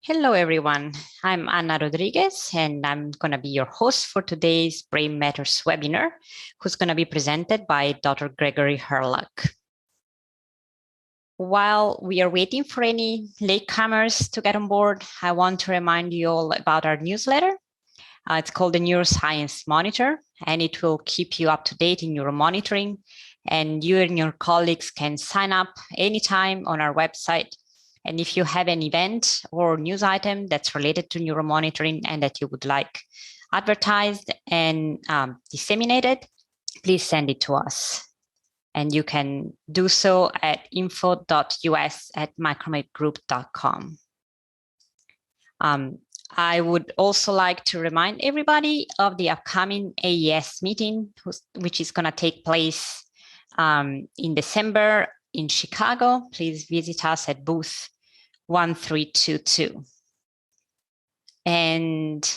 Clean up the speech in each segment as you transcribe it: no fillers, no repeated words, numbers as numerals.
Hello, everyone. I'm Ana Rodriguez, and I'm going to be your host for today's Brain Matters webinar, who's going to be presented by Dr. Gregory Herlock. While we are waiting for any latecomers to get on board, I want to remind you all about our newsletter. It's called the Neuroscience Monitor, and it will keep you up to date in neuromonitoring. And you and your colleagues can sign up anytime on our website. And if you have an event or news item that's related to neuromonitoring and that you would like advertised and disseminated, please send it to us. And you can do so at info.us@micromedgroup.com. I would also like to remind everybody of the upcoming AES meeting, which is going to take place in December in Chicago. Please visit us at booth 1322. And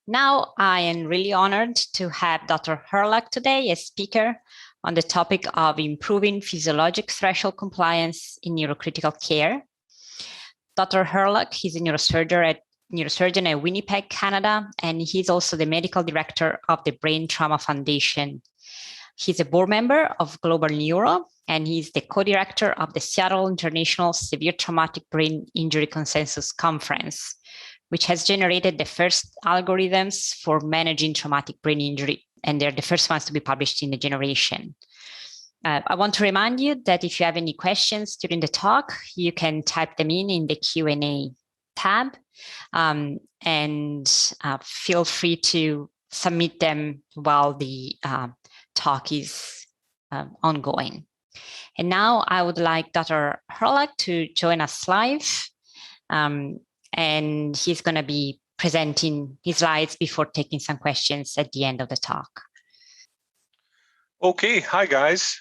now I am really honored to have Dr. Herlock today as speaker on the topic of improving physiologic threshold compliance in neurocritical care. Dr. Herlock, he's a neurosurgeon at Winnipeg, Canada, and he's also the medical director of the Brain Trauma Foundation. He's a board member of Global Neuro, and he's the co-director of the Seattle International Severe Traumatic Brain Injury Consensus Conference, which has generated the first algorithms for managing traumatic brain injury, and they're the first ones to be published in the generation. I want to remind you that if you have any questions during the talk, you can type them in the Q&A tab, and feel free to submit them while the talk is ongoing. And now I would like Dr. Herlock to join us live, and he's going to be presenting his slides before taking some questions at the end of the talk. Okay, hi guys.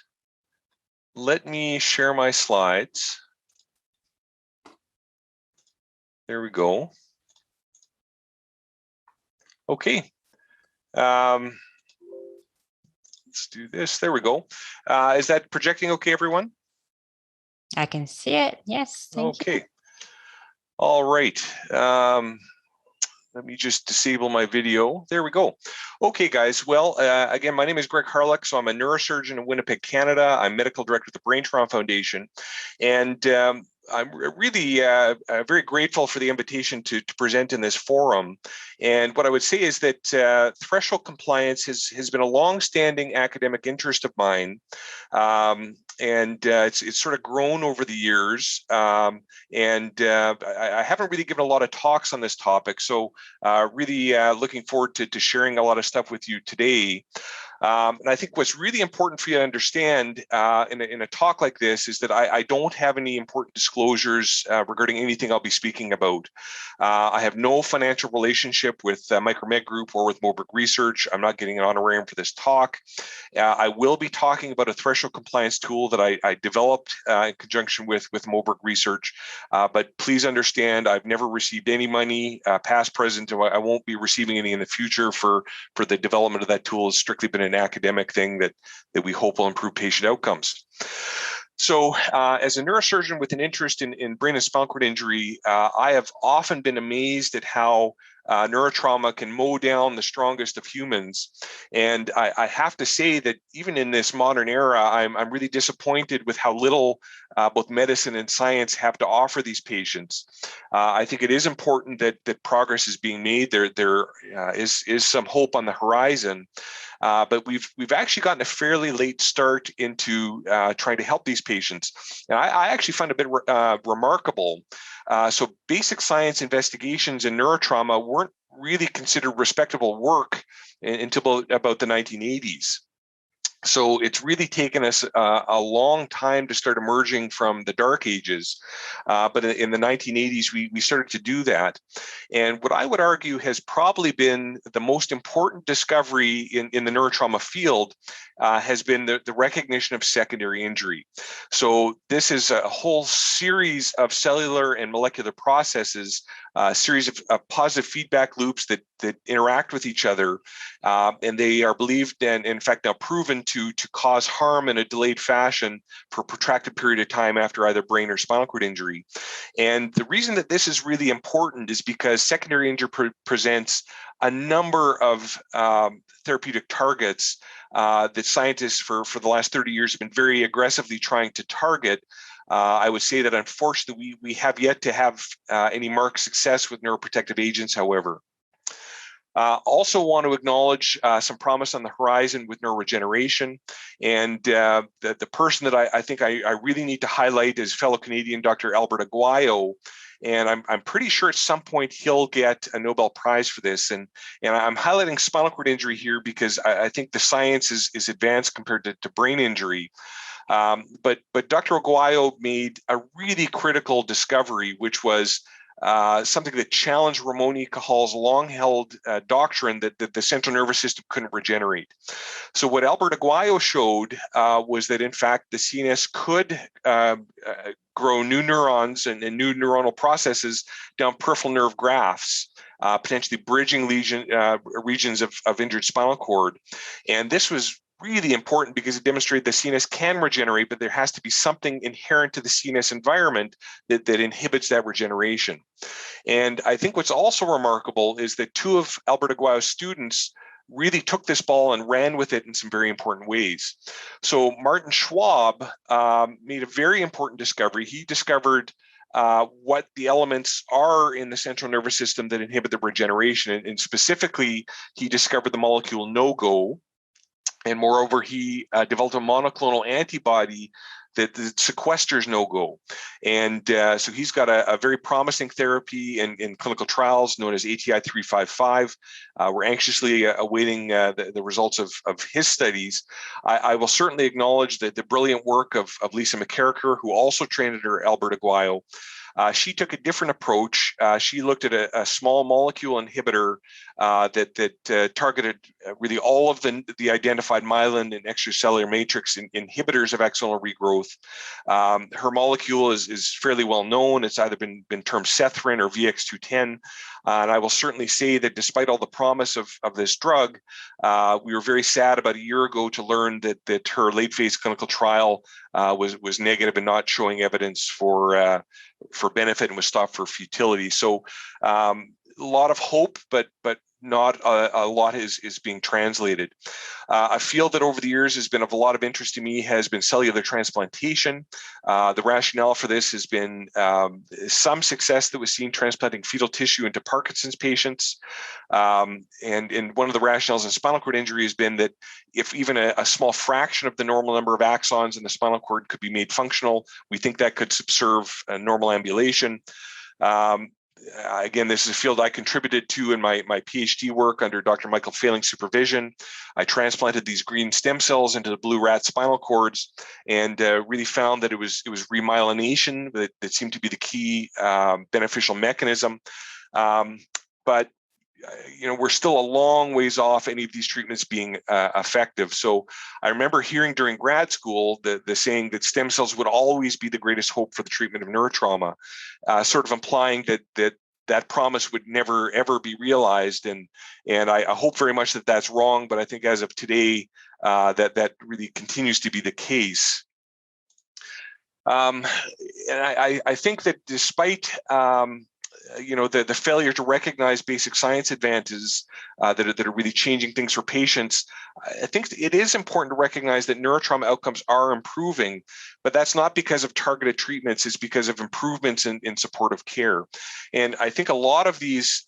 Let me share my slides. There we go. Okay. Let's do this. There we go. Is that projecting okay, everyone? I can see it. Yes. Thank you. Okay. All right. Let me just disable my video. There we go. Okay, guys. Well, again, my name is Greg Herlock. So I'm a neurosurgeon in Winnipeg, Canada. I'm medical director of the Brain Trauma Foundation. And I'm really very grateful for the invitation to present in this forum. And what I would say is that threshold compliance has been a long-standing academic interest of mine. And it's sort of grown over the years. I haven't really given a lot of talks on this topic. So really looking forward to sharing a lot of stuff with you today. And I think what's really important for you to understand in a talk like this is that I don't have any important disclosures regarding anything I'll be speaking about. I have no financial relationship with Micromed Group or with Moberg Research. I'm not getting an honorarium for this talk. I will be talking about a threshold compliance tool that I developed in conjunction with Moberg Research. But please understand, I've never received any money, past, present, or I won't be receiving any in the future for the development of that tool. It's strictly been an academic thing that we hope will improve patient outcomes. So as a neurosurgeon with an interest in brain and spinal cord injury, I have often been amazed at how neurotrauma can mow down the strongest of humans. And I have to say that even in this modern era, I'm really disappointed with how little both medicine and science have to offer these patients. I think it is important that progress is being made. There is some hope on the horizon. But we've actually gotten a fairly late start into trying to help these patients. And I actually find it a bit remarkable. So basic science investigations in neurotrauma weren't really considered respectable work until about the 1980s. So it's really taken us a long time to start emerging from the dark ages. But in the 1980s, we started to do that. And what I would argue has probably been the most important discovery in the neurotrauma field has been the recognition of secondary injury. So this is a whole series of cellular and molecular processes, a series of positive feedback loops that interact with each other. And they are believed and in fact now proven to cause harm in a delayed fashion for a protracted period of time after either brain or spinal cord injury. And the reason that this is really important is because secondary injury presents a number of therapeutic targets that scientists for the last 30 years have been very aggressively trying to target. I would say that unfortunately we have yet to have any marked success with neuroprotective agents, however. Also want to acknowledge some promise on the horizon with neuroregeneration. And the person that I think I really need to highlight is fellow Canadian Dr. Albert Aguayo. And I'm pretty sure at some point he'll get a Nobel Prize for this. And I'm highlighting spinal cord injury here because I think the science is advanced compared to brain injury. But Dr. Aguayo made a really critical discovery, which was something that challenged Ramon y Cajal's long-held doctrine that the central nervous system couldn't regenerate. So what Albert Aguayo showed was that, in fact, the CNS could grow new neurons and new neuronal processes down peripheral nerve grafts, potentially bridging regions of injured spinal cord. And this was really important because it demonstrated the CNS can regenerate, but there has to be something inherent to the CNS environment that inhibits that regeneration. And I think what's also remarkable is that two of Albert Aguayo's students really took this ball and ran with it in some very important ways. So Martin Schwab made a very important discovery. He discovered what the elements are in the central nervous system that inhibit the regeneration. And specifically, he discovered the molecule NOGO. And moreover, he developed a monoclonal antibody that sequesters NOGO. And so he's got a very promising therapy in clinical trials known as ATI 355. We're anxiously awaiting the results of his studies. I will certainly acknowledge that the brilliant work of Lisa McCarricker, who also trained under Albert Aguayo. She took a different approach. She looked at a small molecule inhibitor that targeted really all of the identified myelin and extracellular matrix inhibitors of axonal regrowth. Her molecule is fairly well known. It's either been termed Sethrin or VX210. And I will certainly say that despite all the promise of this drug, we were very sad about a year ago to learn that her late phase clinical trial was negative and not showing evidence for benefit and was stopped for futility. So a lot of hope, but not a lot is being translated. A field that over the years has been of a lot of interest to me has been cellular transplantation. The rationale for this has been some success that was seen transplanting fetal tissue into Parkinson's patients. And one of the rationales in spinal cord injury has been that if even a small fraction of the normal number of axons in the spinal cord could be made functional, we think that could subserve normal ambulation. Again, this is a field I contributed to in my PhD work under Dr. Michael Fahling's supervision. I transplanted these green stem cells into the blue rat spinal cords and really found that it was remyelination that seemed to be the key beneficial mechanism. But we're still a long ways off any of these treatments being effective. So I remember hearing during grad school the saying that stem cells would always be the greatest hope for the treatment of neurotrauma, sort of implying that promise would never, ever be realized. And I hope very much that that's wrong, but I think as of today, that really continues to be the case. And I think that despite the failure to recognize basic science advances that are really changing things for patients, I think it is important to recognize that neurotrauma outcomes are improving, but that's not because of targeted treatments, it's because of improvements in supportive care. And I think a lot of these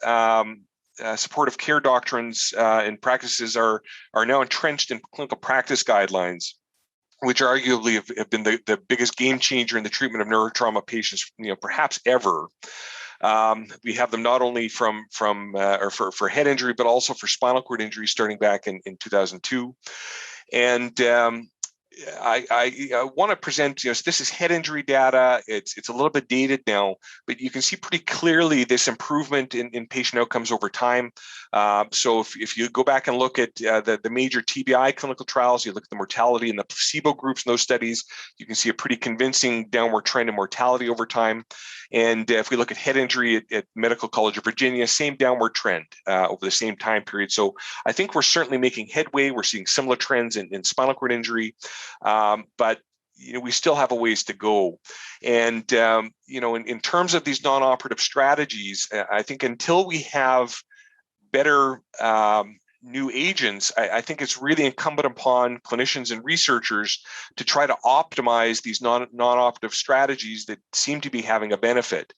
supportive care doctrines and practices are now entrenched in clinical practice guidelines, which arguably have been the biggest game changer in the treatment of neurotrauma patients, perhaps ever. We have them not only for head injury, but also for spinal cord injury starting back in 2002. And I want to present, this is head injury data. It's a little bit dated now, but you can see pretty clearly this improvement in patient outcomes over time. So if you go back and look at the major TBI clinical trials, you look at the mortality in the placebo groups in those studies, you can see a pretty convincing downward trend in mortality over time. And if we look at head injury at Medical College of Virginia, same downward trend over the same time period. So I think we're certainly making headway. We're seeing similar trends in spinal cord injury. But we still have a ways to go. And in terms of these non-operative strategies, I think until we have better new agents, I think it's really incumbent upon clinicians and researchers to try to optimize these non-operative strategies that seem to be having a benefit.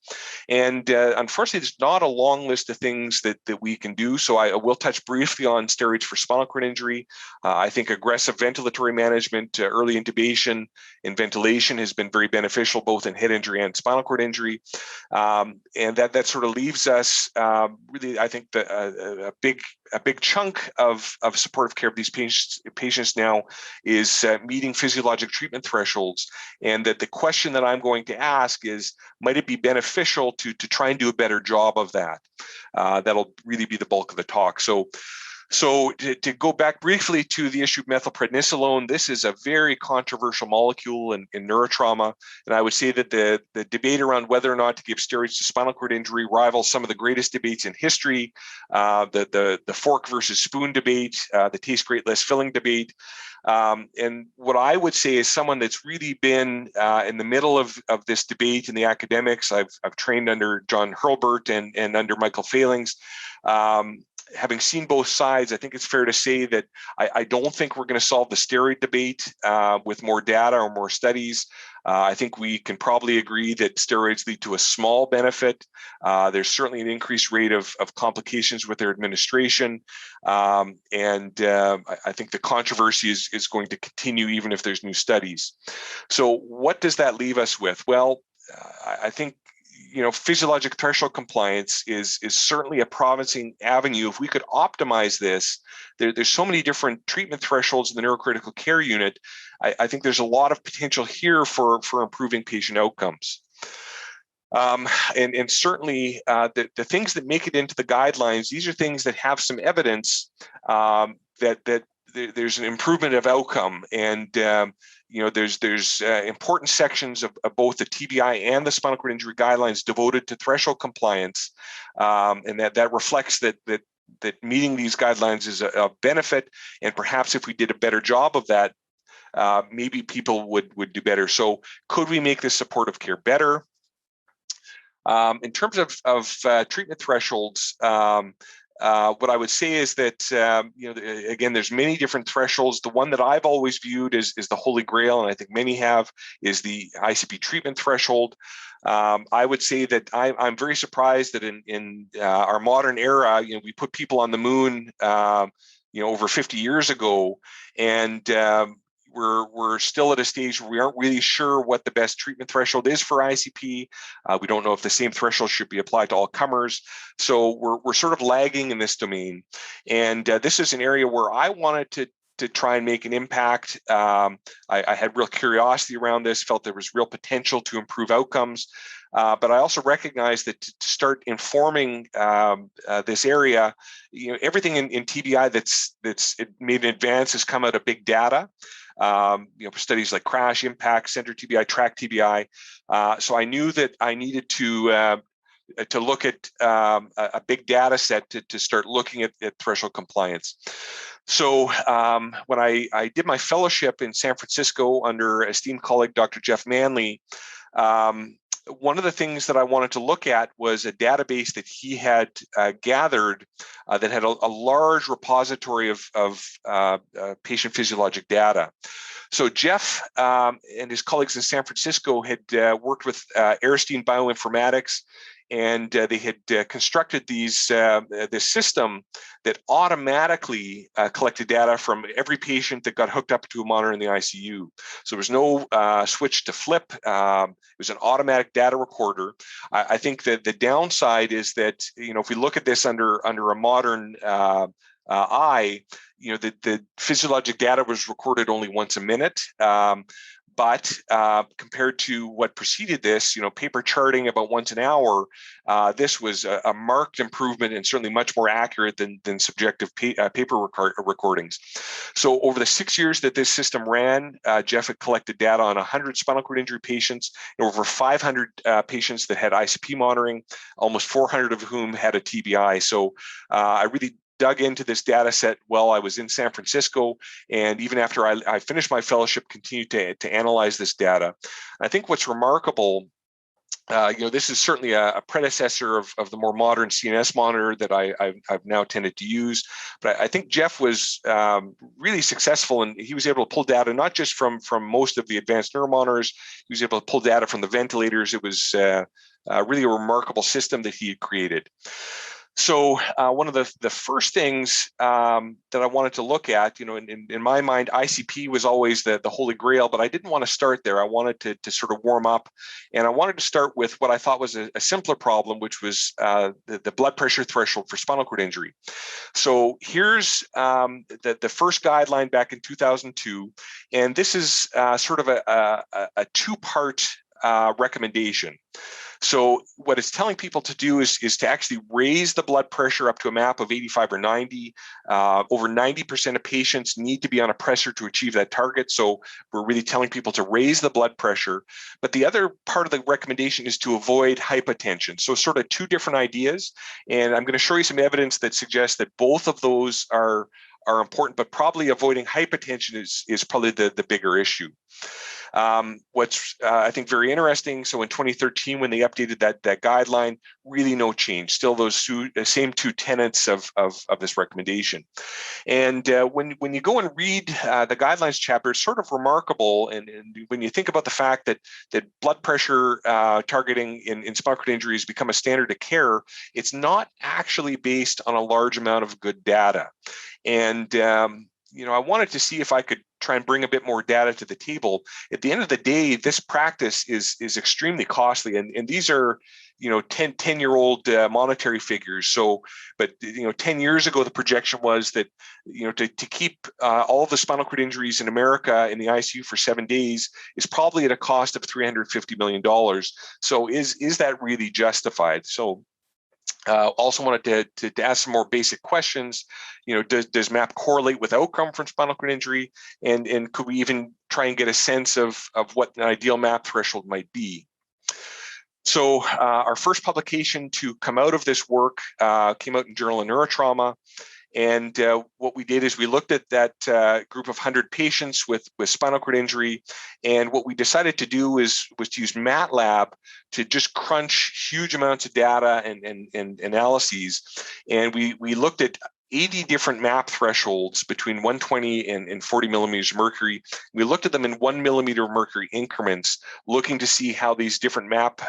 And unfortunately, there's not a long list of things that we can do. So I will touch briefly on steroids for spinal cord injury. I think aggressive ventilatory management, early intubation and ventilation has been very beneficial both in head injury and spinal cord injury. And that sort of leaves us really, I think, a big chunk of supportive care of these patients now is meeting physiologic treatment thresholds. And that the question that I'm going to ask is, might it be beneficial to try and do a better job of that? That'll really be the bulk of the talk. So to go back briefly to the issue of methylprednisolone, this is a very controversial molecule in neurotrauma. And I would say that the debate around whether or not to give steroids to spinal cord injury rivals some of the greatest debates in history, the fork versus spoon debate, the taste great, less filling debate. And what I would say is someone that's really been in the middle of this debate in the academics. I've trained under John Hurlburt and under Michael Failings. Having seen both sides, I think it's fair to say that I don't think we're going to solve the steroid debate with more data or more studies. I think we can probably agree that steroids lead to a small benefit. There's certainly an increased rate of complications with their administration. And I think the controversy is going to continue even if there's new studies. So what does that leave us with? Well, I think physiologic threshold compliance is certainly a promising avenue. If we could optimize this, there's so many different treatment thresholds in the neurocritical care unit. I think there's a lot of potential here for improving patient outcomes. And certainly the things that make it into the guidelines, these are things that have some evidence that there's an improvement of outcome. And there's important sections of both the TBI and the spinal cord injury guidelines devoted to threshold compliance, and that reflects that meeting these guidelines is a benefit. And perhaps if we did a better job of that, maybe people would do better. So could we make this supportive care better? In terms of treatment thresholds, what I would say is that, again, there's many different thresholds. The one that I've always viewed is the holy grail, and I think many have, is the Icp treatment threshold. I would say that I'm very surprised that in our modern era, we put people on the moon, over 50 years ago, and we're still at a stage where we aren't really sure what the best treatment threshold is for ICP. We don't know if the same threshold should be applied to all comers. So we're sort of lagging in this domain. And this is an area where I wanted to try and make an impact. I had real curiosity around this, felt there was real potential to improve outcomes. But I also recognize that to start informing this area, everything in TBI that's made an advance has come out of big data. Studies like crash, impact, center TBI, track TBI. So I knew that I needed to look at a big data set to start looking at threshold compliance. So when I did my fellowship in San Francisco under esteemed colleague Dr. Jeff Manley, one of the things that I wanted to look at was a database that he had gathered that had a large repository of patient physiologic data. So Jeff and his colleagues in San Francisco had worked with Aristine Bioinformatics, and they had constructed this system that automatically collected data from every patient that got hooked up to a monitor in the ICU. So there was no switch to flip. It was an automatic data recorder. I think that the downside is that, if we look at this under a modern eye, the physiologic data was recorded only once a minute. But compared to what preceded this, paper charting about once an hour, this was a marked improvement and certainly much more accurate than subjective paper recordings. So over the 6 years that this system ran, Jeff had collected data on 100 spinal cord injury patients, and over 500 patients that had ICP monitoring, almost 400 of whom had a TBI. So I really dug into this data set while I was in San Francisco, and even after I finished my fellowship, continued to analyze this data. I think what's remarkable, this is certainly a predecessor of the more modern CNS monitor that I've now tended to use, but I think Jeff was really successful, and he was able to pull data not just from most of the advanced neuromonitors. He was able to pull data from the ventilators. It was really a remarkable system that he had created. So one of the first things that I wanted to look at, in my mind, ICP was always the holy grail, but I didn't want to start there. I wanted to sort of warm up, and I wanted to start with what I thought was a simpler problem, which was the blood pressure threshold for spinal cord injury. So here's the first guideline back in 2002, and this is sort of a two-part recommendation. So what it's telling people to do is to actually raise the blood pressure up to a MAP of 85 or 90. Over 90% of patients need to be on a pressor to achieve that target. So we're really telling people to raise the blood pressure. But the other part of the recommendation is to avoid hypotension. So sort of two different ideas. And I'm going to show you some evidence that suggests that both of those are important, but probably avoiding hypotension is probably the bigger issue. What's I think very interesting, so in 2013 when they updated that guideline, really no change, still those same two tenets of this recommendation. And when you go and read the guidelines chapter, it's sort of remarkable, and when you think about the fact that blood pressure targeting in spinal cord injury has become a standard of care, it's not actually based on a large amount of good data. And I wanted to see if I could try and bring a bit more data to the table. At the end of the day, this practice is extremely costly, and these are 10-year-old monetary figures. So, but 10 years ago, the projection was that to keep all of the spinal cord injuries in America in the ICU for 7 days is probably at a cost of $350 million. So is that really justified? So also wanted to ask some more basic questions. Does MAP correlate with outcome from spinal cord injury? And could we even try and get a sense of what an ideal MAP threshold might be? So our first publication to come out of this work came out in Journal of Neurotrauma. And what we did is we looked at that group of 100 patients with spinal cord injury, and what we decided to do was to use MATLAB to just crunch huge amounts of data and analyses, and we looked at 80 different MAP thresholds between 120 and 40 millimeters of mercury. We looked at them in 1 millimeter of mercury increments, looking to see how these different MAP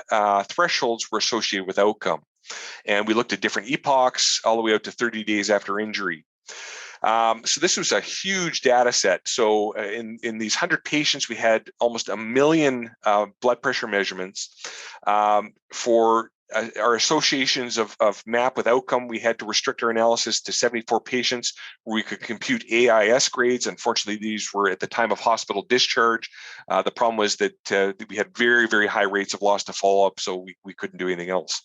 thresholds were associated with outcome. And we looked at different epochs all the way out to 30 days after injury. So this was a huge data set. So in these 100 patients, we had almost 1 million blood pressure measurements. For our associations of MAP with outcome, we had to restrict our analysis to 74 patients where we could compute AIS grades. Unfortunately, these were at the time of hospital discharge. The problem was that we had very, very high rates of loss to follow-up, so we couldn't do anything else.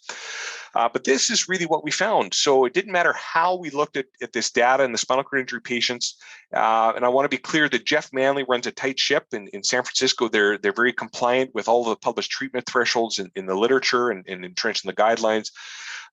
But this is really what we found. So it didn't matter how we looked at this data in the spinal cord injury patients. And I want to be clear that Jeff Manley runs a tight ship in San Francisco. They're very compliant with all of the published treatment thresholds in the literature and entrenched in the guidelines.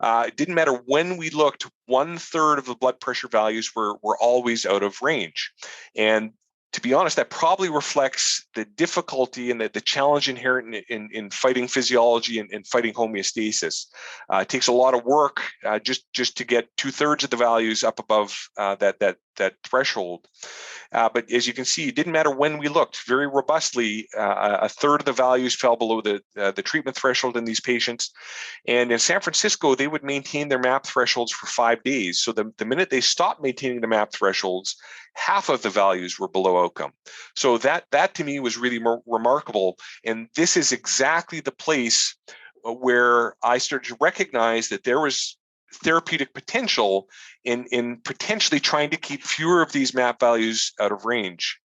It didn't matter when we looked, 1/3 of the blood pressure values were always out of range. And to be honest, that probably reflects the difficulty and the challenge inherent in fighting physiology and fighting homeostasis. It takes a lot of work just to get 2/3 of the values up above that threshold. But as you can see, it didn't matter when we looked. Very robustly, 1/3 of the values fell below the treatment threshold in these patients. And in San Francisco, they would maintain their MAP thresholds for 5 days. So the minute they stopped maintaining the MAP thresholds, half of the values were below outcome. So that to me was really remarkable. And this is exactly the place where I started to recognize that there was therapeutic potential in potentially trying to keep fewer of these MAP values out of range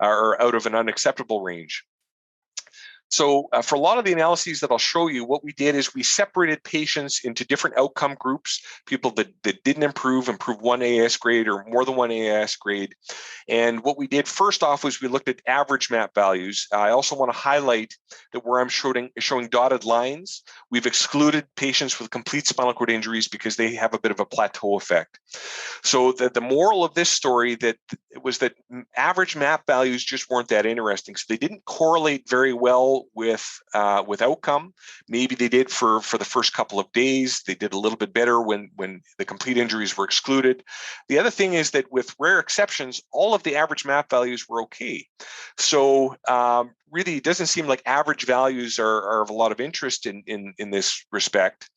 or out of an unacceptable range. So for a lot of the analyses that I'll show you, what we did is we separated patients into different outcome groups, people that didn't improve 1 AS grade or more than 1 AS grade. And what we did first off was we looked at average MAP values. I also want to highlight that where I'm showing dotted lines, we've excluded patients with complete spinal cord injuries because they have a bit of a plateau effect. So the moral of this story was that average MAP values just weren't that interesting. So they didn't correlate very well with outcome. Maybe they did for the first couple of days. They did a little bit better when the complete injuries were excluded. The other thing is that with rare exceptions, all of the average MAP values were okay. So really, it doesn't seem like average values are of a lot of interest in this respect.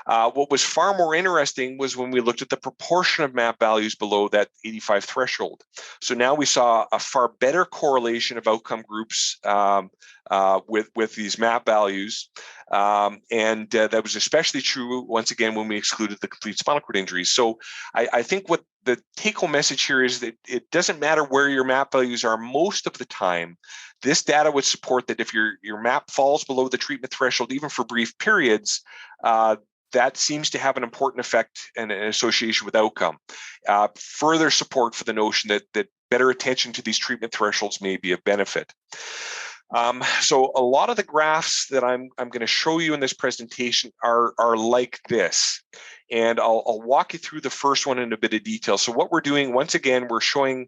What was far more interesting was when we looked at the proportion of MAP values below that 85 threshold. So now we saw a far better correlation of outcome groups with these MAP values. And that was especially true, once again, when we excluded the complete spinal cord injuries. So I think what the take-home message here is that it doesn't matter where your MAP values are most of the time. This data would support that if your MAP falls below the treatment threshold, even for brief periods, that seems to have an important effect and an association with outcome. Further support for the notion that better attention to these treatment thresholds may be of benefit. So a lot of the graphs that I'm going to show you in this presentation are like this. And I'll walk you through the first one in a bit of detail. So what we're doing, once again, we're showing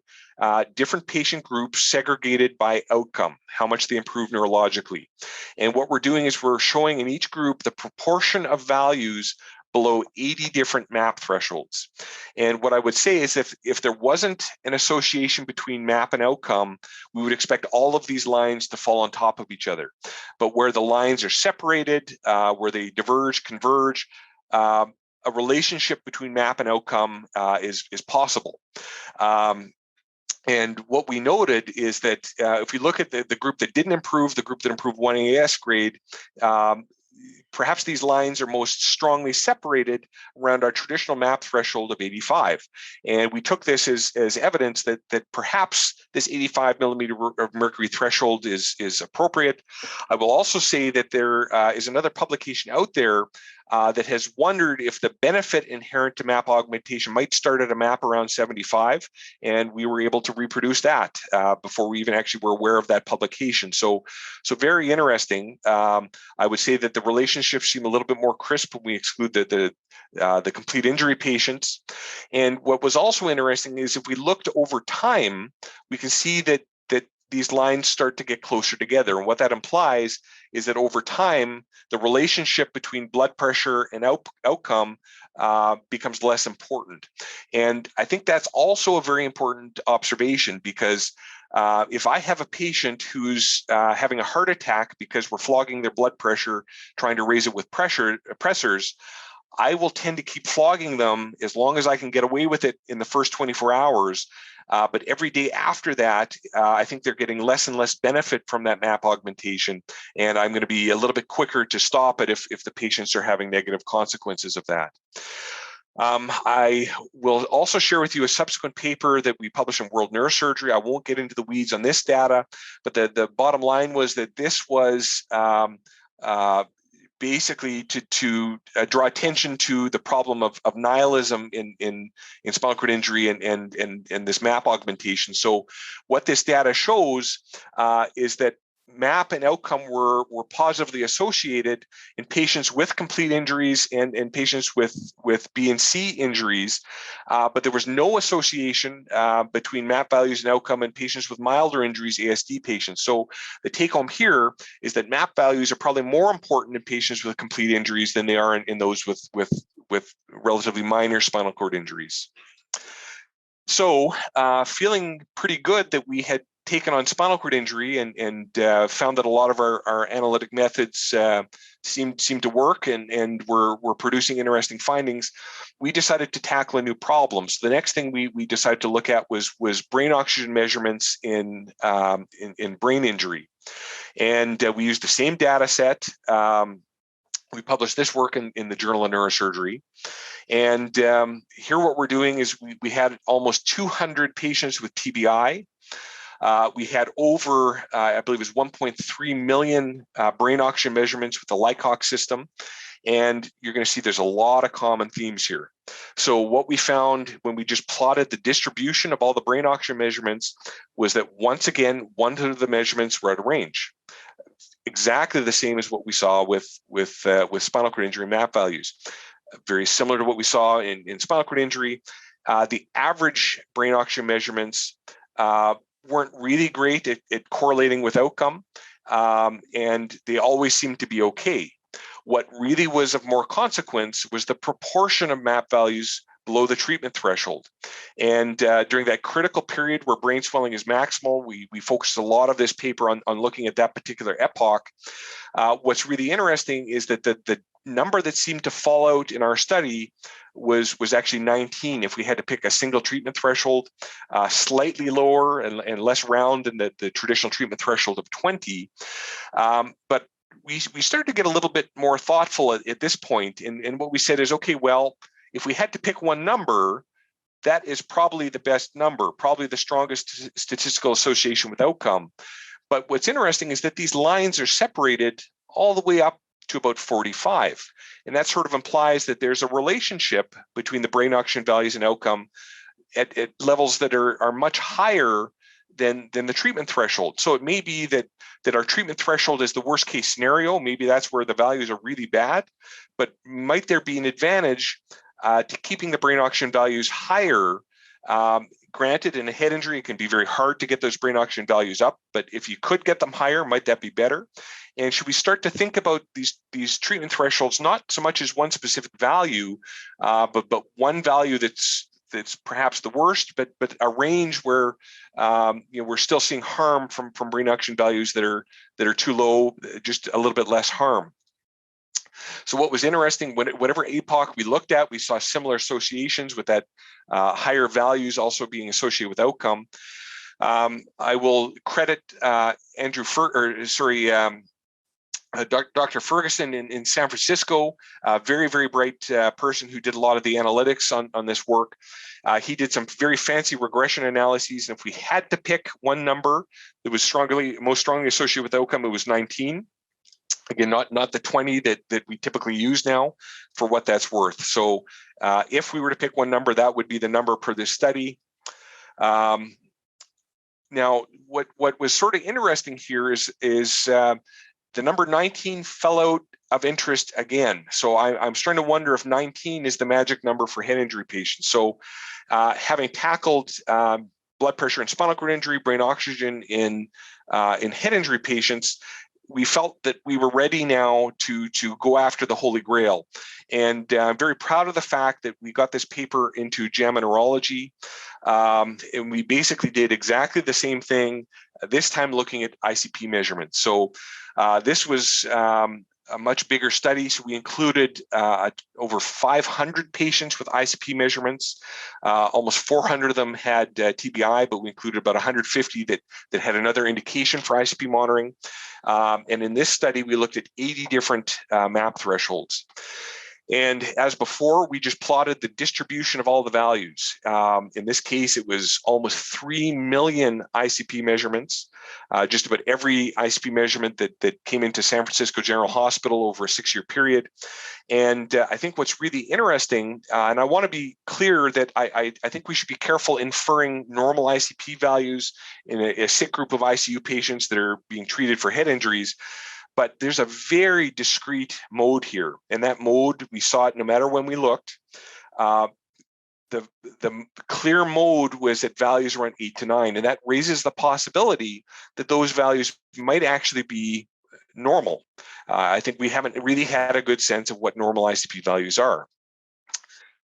different patient groups segregated by outcome, how much they improve neurologically. And what we're doing is we're showing in each group the proportion of values below 80 different MAP thresholds. And what I would say is if there wasn't an association between MAP and outcome, we would expect all of these lines to fall on top of each other. But where the lines are separated, where they diverge, converge, a relationship between MAP and outcome is possible. And what we noted is that if we look at the group that didn't improve, the group that improved 1 AS grade, perhaps these lines are most strongly separated around our traditional MAP threshold of 85. And we took this as evidence that perhaps this 85 millimeter of mercury threshold is appropriate. I will also say that there is another publication out there that has wondered if the benefit inherent to MAP augmentation might start at a MAP around 75, and we were able to reproduce that before we even actually were aware of that publication. So very interesting. I would say that the relationships seem a little bit more crisp when we exclude the complete injury patients. And what was also interesting is if we looked over time, we can see that these lines start to get closer together. And what that implies is that over time, the relationship between blood pressure and outcome becomes less important. And I think that's also a very important observation because if I have a patient who's having a heart attack because we're flogging their blood pressure, trying to raise it with pressors, I will tend to keep flogging them as long as I can get away with it in the first 24 hours. But every day after that, I think they're getting less and less benefit from that MAP augmentation. And I'm going to be a little bit quicker to stop it if the patients are having negative consequences of that. I will also share with you a subsequent paper that we published in World Neurosurgery. I won't get into the weeds on this data, but the bottom line was that this was basically to draw attention to the problem of nihilism in spinal cord injury and this MAP augmentation. So what this data shows is that MAP and outcome were positively associated in patients with complete injuries and patients with B and C injuries, but there was no association between MAP values and outcome in patients with milder injuries, ASD patients. So the take home here is that MAP values are probably more important in patients with complete injuries than they are in those with relatively minor spinal cord injuries. So feeling pretty good that we had taken on spinal cord injury and found that a lot of our analytic methods seemed to work and were producing interesting findings, we decided to tackle a new problem. So the next thing we decided to look at was brain oxygen measurements in brain injury. And we used the same data set. We published this work in the Journal of Neurosurgery. And here what we're doing is we had almost 200 patients with TBI. We had over, I believe it was 1.3 million brain oxygen measurements with the Lycox system. And you're going to see there's a lot of common themes here. So what we found when we just plotted the distribution of all the brain oxygen measurements was that once again, one of the measurements were out of range. Exactly the same as what we saw with spinal cord injury map values. Very similar to what we saw in spinal cord injury. The average brain oxygen measurements weren't really great at correlating with outcome, and they always seemed to be okay. What really was of more consequence was the proportion of MAP values below the treatment threshold. And during that critical period where brain swelling is maximal, we focused a lot of this paper on looking at that particular epoch. What's really interesting is that the number that seemed to fall out in our study was actually 19 if we had to pick a single treatment threshold, slightly lower and less round than the traditional treatment threshold of 20. But we started to get a little bit more thoughtful at this point. And what we said is, okay, well, if we had to pick one number, that is probably the best number, probably the strongest statistical association with outcome. But what's interesting is that these lines are separated all the way up to about 45. And that sort of implies that there's a relationship between the brain oxygen values and outcome at levels that are much higher than the treatment threshold. So it may be that our treatment threshold is the worst case scenario. Maybe that's where the values are really bad, but might there be an advantage to keeping the brain oxygen values higher? Granted, in a head injury, it can be very hard to get those brain oxygen values up, but if you could get them higher, might that be better? And should we start to think about these treatment thresholds, not so much as one specific value, but one value that's perhaps the worst, but a range where we're still seeing harm from brain oxygen values that are too low, just a little bit less harm. So what was interesting, whatever APOC we looked at, we saw similar associations with that higher values also being associated with outcome. I will credit Dr. Ferguson in San Francisco, a very, very bright person who did a lot of the analytics on this work. He did some very fancy regression analyses, and if we had to pick one number that was most strongly associated with outcome, it was 19. Again, not the 20 that we typically use now for what that's worth. So if we were to pick one number, that would be the number per this study. Now, what was sort of interesting here is the number 19 fell out of interest again. So I'm starting to wonder if 19 is the magic number for head injury patients. So having tackled blood pressure in spinal cord injury, brain oxygen in head injury patients, we felt that we were ready now to go after the Holy Grail. And I'm very proud of the fact that we got this paper into JAMA Neurology. And we basically did exactly the same thing, this time looking at ICP measurements. So this was a much bigger study. So we included over 500 patients with ICP measurements. Almost 400 of them had TBI, but we included about 150 that had another indication for ICP monitoring. And in this study, we looked at 80 different MAP thresholds. And as before, we just plotted the distribution of all the values. In this case, it was almost 3 million ICP measurements, just about every ICP measurement that came into San Francisco General Hospital over a 6-year period. And I think what's really interesting, and I want to be clear that I think we should be careful inferring normal ICP values in a sick group of ICU patients that are being treated for head injuries. But there's a very discrete mode here. And that mode, we saw it no matter when we looked. The clear mode was at values around 8 to 9. And that raises the possibility that those values might actually be normal. I think we haven't really had a good sense of what normal ICP values are.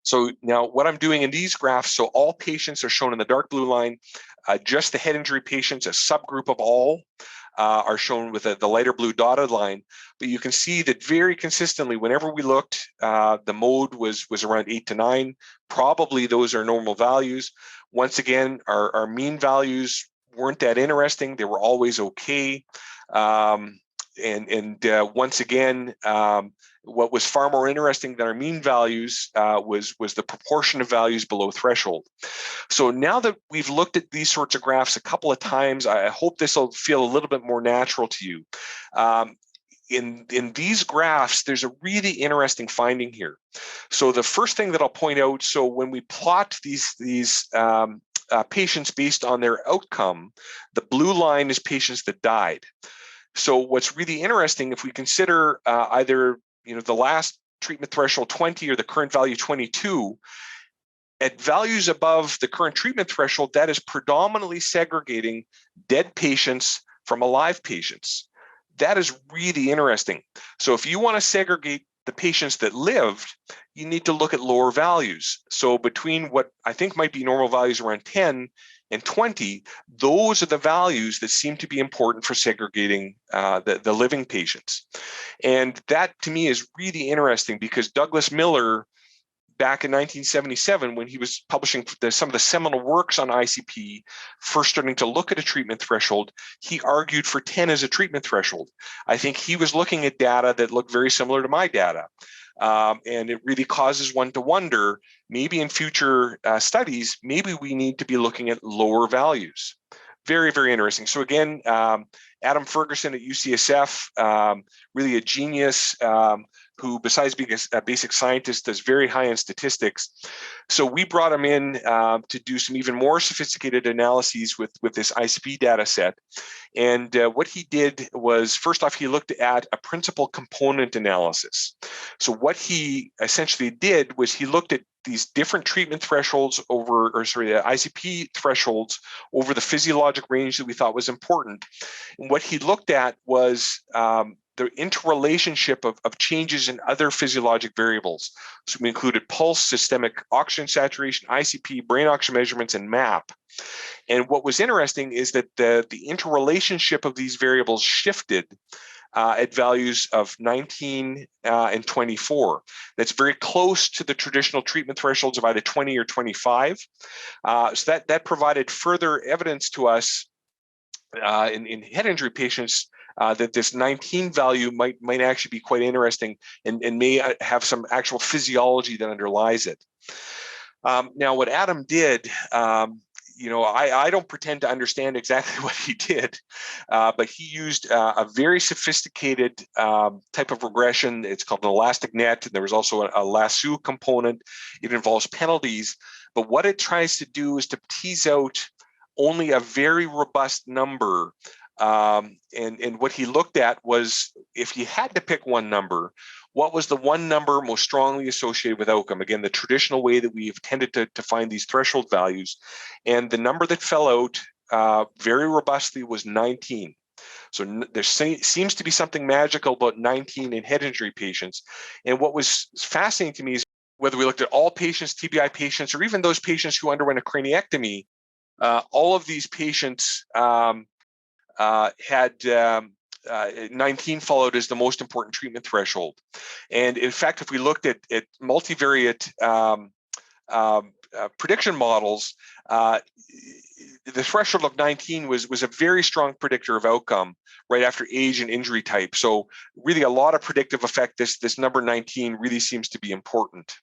So now what I'm doing in these graphs, so all patients are shown in the dark blue line, just the head injury patients, a subgroup of all, are shown with the lighter blue dotted line. But you can see that very consistently, whenever we looked, the mode was around 8 to 9. Probably those are normal values. Once again, our mean values weren't that interesting. They were always okay. once again, what was far more interesting than our mean values was the proportion of values below threshold. So now that we've looked at these sorts of graphs a couple of times, I hope this will feel a little bit more natural to you. In these graphs, there's a really interesting finding here. So the first thing that I'll point out, so when we plot these patients based on their outcome, the blue line is patients that died. So what's really interesting, if we consider either the last treatment threshold 20 or the current value 22, at values above the current treatment threshold, that is predominantly segregating dead patients from alive patients. That is really interesting. So if you want to segregate the patients that lived, you need to look at lower values. So between what I think might be normal values around 10 and 20, those are the values that seem to be important for segregating the living patients. And that to me is really interesting because Douglas Miller, back in 1977, when he was publishing some of the seminal works on ICP, first starting to look at a treatment threshold, he argued for 10 as a treatment threshold. I think he was looking at data that looked very similar to my data. And it really causes one to wonder, maybe in future studies, maybe we need to be looking at lower values. Very, very interesting. So again, Adam Ferguson at UCSF, really a genius, who besides being a basic scientist does very high in statistics. So we brought him in to do some even more sophisticated analyses with this ICP data set. And what he did was, first off, he looked at a principal component analysis. So what he essentially did was he looked at these different treatment thresholds ICP thresholds over the physiologic range that we thought was important. And what he looked at was the interrelationship of changes in other physiologic variables. So we included pulse, systemic oxygen saturation, ICP, brain oxygen measurements, and MAP. And what was interesting is that the interrelationship of these variables shifted at values of 19 and 24. That's very close to the traditional treatment thresholds of either 20 or 25. So that provided further evidence to us in head injury patients that this 19 value might actually be quite interesting and may have some actual physiology that underlies it. Now, what Adam did, I don't pretend to understand exactly what he did, but he used a very sophisticated type of regression. It's called an elastic net. And there was also a lasso component. It involves penalties. But what it tries to do is to tease out only a very robust number. And what he looked at was, if you had to pick one number, what was the one number most strongly associated with outcome? Again, the traditional way that we've tended to find these threshold values. And the number that fell out very robustly was 19. So there seems to be something magical about 19 in head injury patients. And what was fascinating to me is whether we looked at all patients, TBI patients, or even those patients who underwent a craniectomy, all of these patients had 19 followed as the most important treatment threshold. And in fact, if we looked at multivariate prediction models, the threshold of 19 was a very strong predictor of outcome right after age and injury type. So really a lot of predictive effect. This number 19 really seems to be important.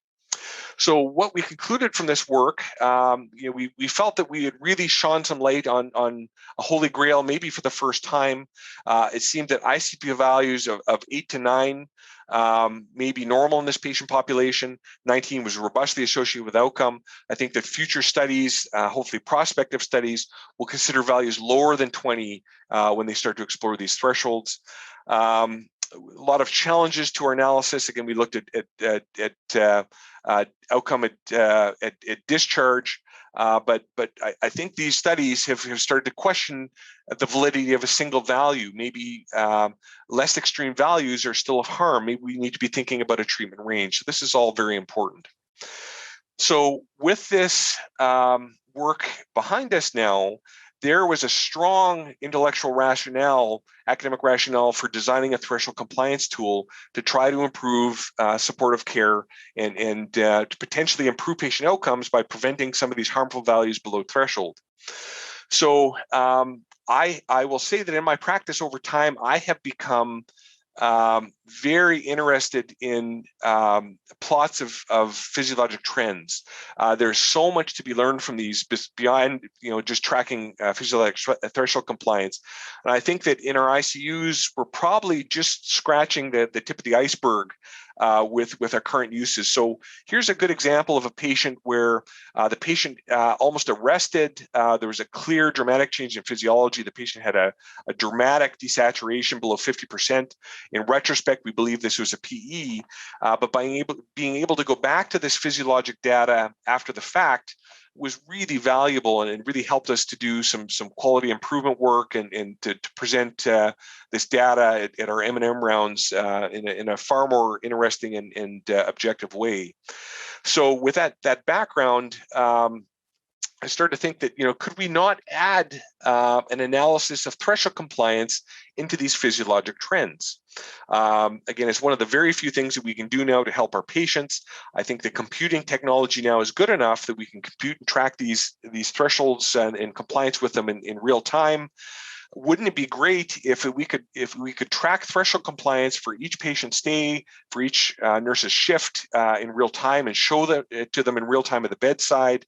So what we concluded from this work, we felt that we had really shone some light on a holy grail, maybe for the first time. It seemed that ICP values of 8 to 9 may be normal in this patient population. 19 was robustly associated with outcome. I think that future studies, hopefully prospective studies, will consider values lower than 20 when they start to explore these thresholds. A lot of challenges to our analysis. Again, we looked at outcome at discharge, but I think these studies have started to question the validity of a single value. Maybe less extreme values are still of harm. Maybe we need to be thinking about a treatment range. So this is all very important. So with this work behind us now, there was a strong intellectual rationale, academic rationale for designing a threshold compliance tool to try to improve supportive care and to potentially improve patient outcomes by preventing some of these harmful values below threshold. So I will say that in my practice over time, I have become very interested in plots of physiologic trends. There's so much to be learned from these beyond, just tracking physiologic threshold compliance. And I think that in our ICUs, we're probably just scratching the tip of the iceberg with our current uses. So here's a good example of a patient where the patient almost arrested. There was a clear dramatic change in physiology. The patient had a dramatic desaturation below 50%. In retrospect, we believe this was a PE, but being able to go back to this physiologic data after the fact was really valuable, and it really helped us to do some quality improvement work and to present this data at our M&M rounds in a far more interesting and objective way. So with that background, I started to think that, could we not add an analysis of threshold compliance into these physiologic trends? Again, it's one of the very few things that we can do now to help our patients. I think the computing technology now is good enough that we can compute and track these thresholds and compliance with them in real time. Wouldn't it be great if we could track threshold compliance for each patient stay, for each nurse's shift in real time, and show that to them in real time at the bedside?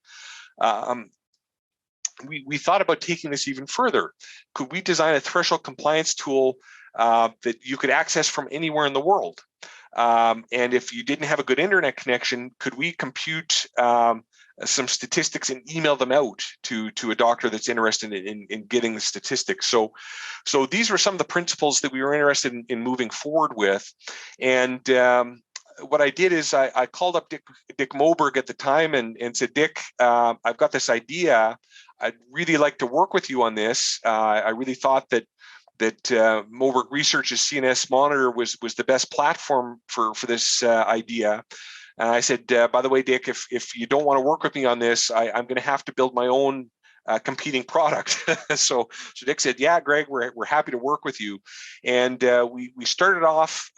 We thought about taking this even further. Could we design a threshold compliance tool that you could access from anywhere in the world? And if you didn't have a good internet connection, could we compute some statistics and email them out to a doctor that's interested in getting the statistics? So these were some of the principles that we were interested in moving forward with. And what I did is I called up Dick Moberg at the time and said, Dick, I've got this idea. I'd really like to work with you on this. I really thought that Moberg Research's CNS monitor was the best platform for this idea. And I said, by the way, Dick, if you don't want to work with me on this, I'm going to have to build my own competing product. So Dick said, yeah, Greg, we're happy to work with you. And we started off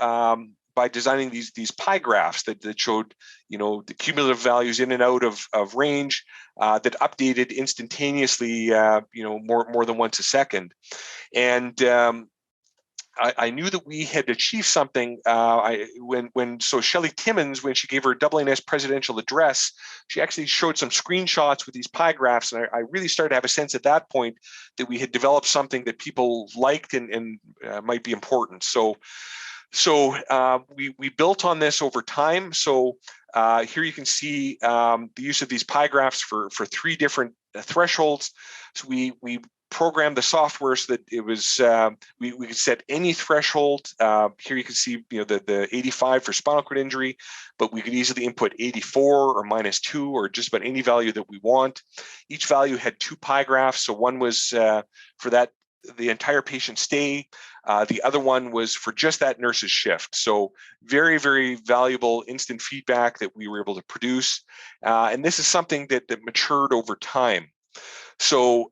by designing these pie graphs that showed, the cumulative values in and out of range that updated instantaneously, more than once a second. And I knew that we had achieved something so Shelley Timmons, when she gave her AANS presidential address, she actually showed some screenshots with these pie graphs, and I really started to have a sense at that point that we had developed something that people liked and might be important. So we built on this over time. So here you can see the use of these pie graphs for 3 different thresholds. So we programmed the software so that it was we could set any threshold. Here you can see the 85 for spinal cord injury, but we could easily input 84 or -2 or just about any value that we want. Each value had 2 pie graphs. So one was for the entire patient stay. The other one was for just that nurse's shift. So very, very valuable instant feedback that we were able to produce. And this is something that matured over time. So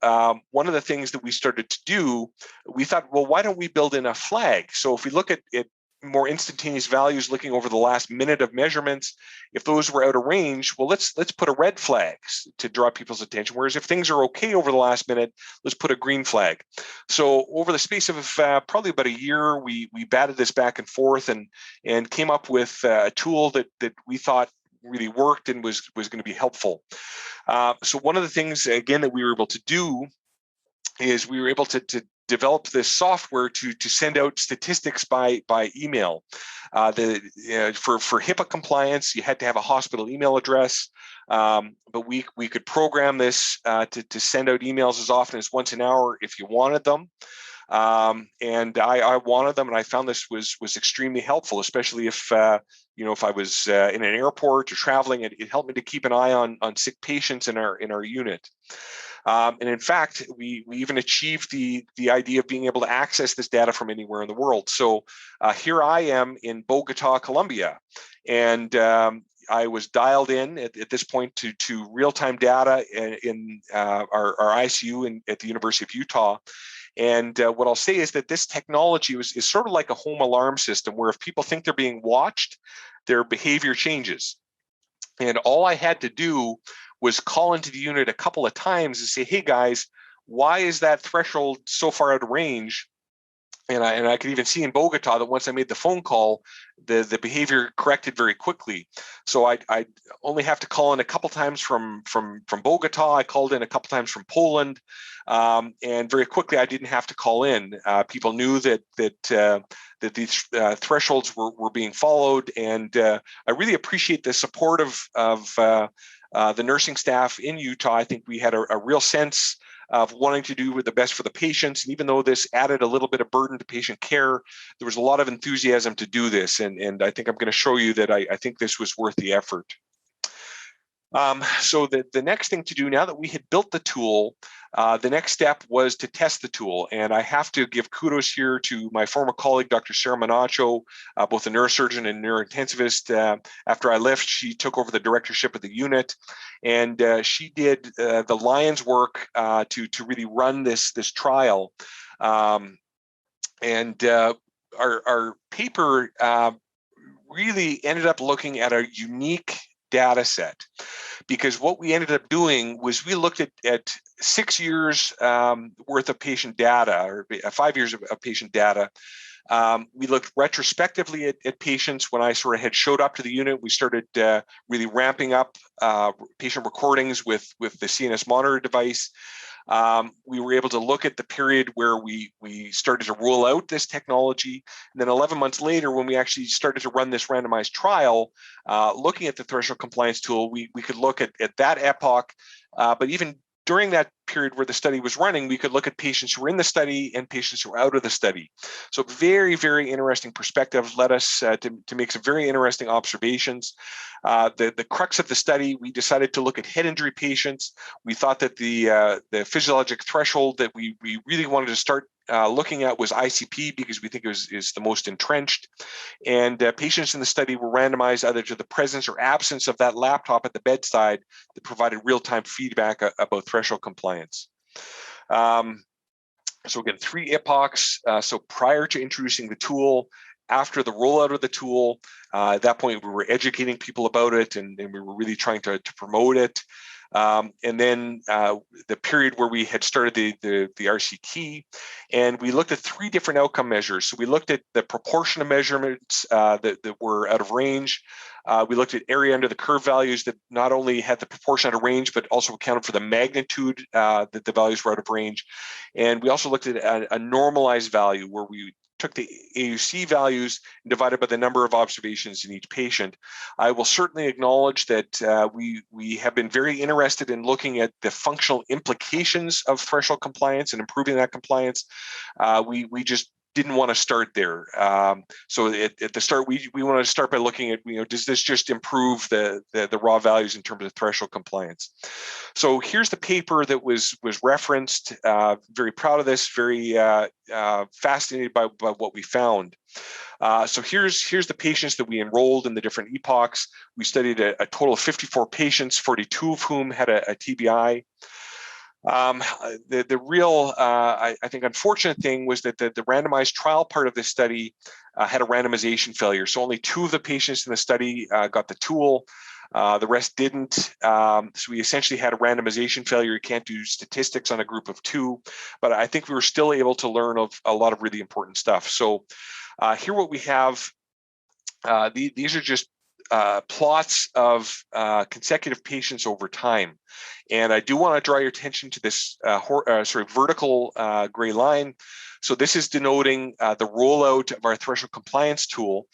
one of the things that we started to do, we thought, well, why don't we build in a flag? So if we look at more instantaneous values looking over the last minute of measurements, if those were out of range, well, let's put a red flag to draw people's attention. Whereas if things are okay over the last minute, let's put a green flag. So over the space of probably about a year, we batted this back and forth and came up with a tool that we thought really worked and was going to be helpful. So one of the things, again, that we were able to do is we were able to develop this software to send out statistics by email. For HIPAA compliance, you had to have a hospital email address, but we could program this to send out emails as often as once an hour if you wanted them. And I wanted them, and I found this was extremely helpful, especially if if I was in an airport or traveling. It helped me to keep an eye on sick patients in our unit. And in fact, we even achieved the idea of being able to access this data from anywhere in the world. So here I am in Bogota, Colombia, and I was dialed in at this point to real-time data in our ICU at the University of Utah. And what I'll say is that this technology is sort of like a home alarm system, where if people think they're being watched, their behavior changes. And all I had to do was call into the unit a couple of times and say, hey guys, why is that threshold so far out of range? And I could even see in Bogota that once I made the phone call, the behavior corrected very quickly. So I only have to call in a couple times from Bogota. I called in a couple times from Poland, and very quickly I didn't have to call in. People knew that these thresholds were being followed, and I really appreciate the support of the nursing staff in Utah. I think we had a real sense of wanting to do the best for the patients. And even though this added a little bit of burden to patient care, there was a lot of enthusiasm to do this. And I think I'm going to show you that I think this was worth the effort. So the next thing to do, now that we had built the tool, the next step was to test the tool. And I have to give kudos here to my former colleague, Dr. Sarah Manacho, both a neurosurgeon and neurointensivist. After I left, she took over the directorship of the unit, and she did the lion's work to really run this trial. And our paper really ended up looking at a unique data set, because what we ended up doing was we looked at 6 years worth of patient data, or 5 years of patient data. We looked retrospectively at patients. When I sort of had showed up to the unit, we started really ramping up patient recordings with the CNS monitor device. We were able to look at the period where we started to roll out this technology. And then 11 months later, when we actually started to run this randomized trial, looking at the threshold compliance tool, we could look at that epoch, but even during that period where the study was running, we could look at patients who were in the study and patients who were out of the study. So very, very interesting perspective led us to make some very interesting observations. The crux of the study, we decided to look at head injury patients. We thought that the physiologic threshold that we really wanted to start looking at was ICP, because we think it is the most entrenched. And patients in the study were randomized either to the presence or absence of that laptop at the bedside that provided real-time feedback about threshold compliance. So again, 3 epochs. So prior to introducing the tool, after the rollout of the tool, at that point we were educating people about it, and we were really trying to promote it. And then the period where we had started the RCT, and we looked at 3 different outcome measures. So we looked at the proportion of measurements that were out of range. We looked at area under the curve values that not only had the proportion out of range, but also accounted for the magnitude that the values were out of range. And we also looked at a normalized value, where we took the AUC values and divided by the number of observations in each patient. I will certainly acknowledge that we have been very interested in looking at the functional implications of threshold compliance and improving that compliance. We just didn't want to start there. So at the start, we wanted to start by looking at, does this just improve the raw values in terms of threshold compliance? So here's the paper that was referenced. Very proud of this, very fascinated by what we found. So here's the patients that we enrolled in the different epochs. We studied a total of 54 patients, 42 of whom had a TBI. The real, I think, unfortunate thing was that the randomized trial part of this study had a randomization failure. So only 2 of the patients in the study got the tool. The rest didn't. So we essentially had a randomization failure. You can't do statistics on a group of 2, but I think we were still able to learn of a lot of really important stuff. So here what we have, these are just plots of consecutive patients over time. And I do want to draw your attention to this vertical gray line. So this is denoting the rollout of our threshold compliance tool.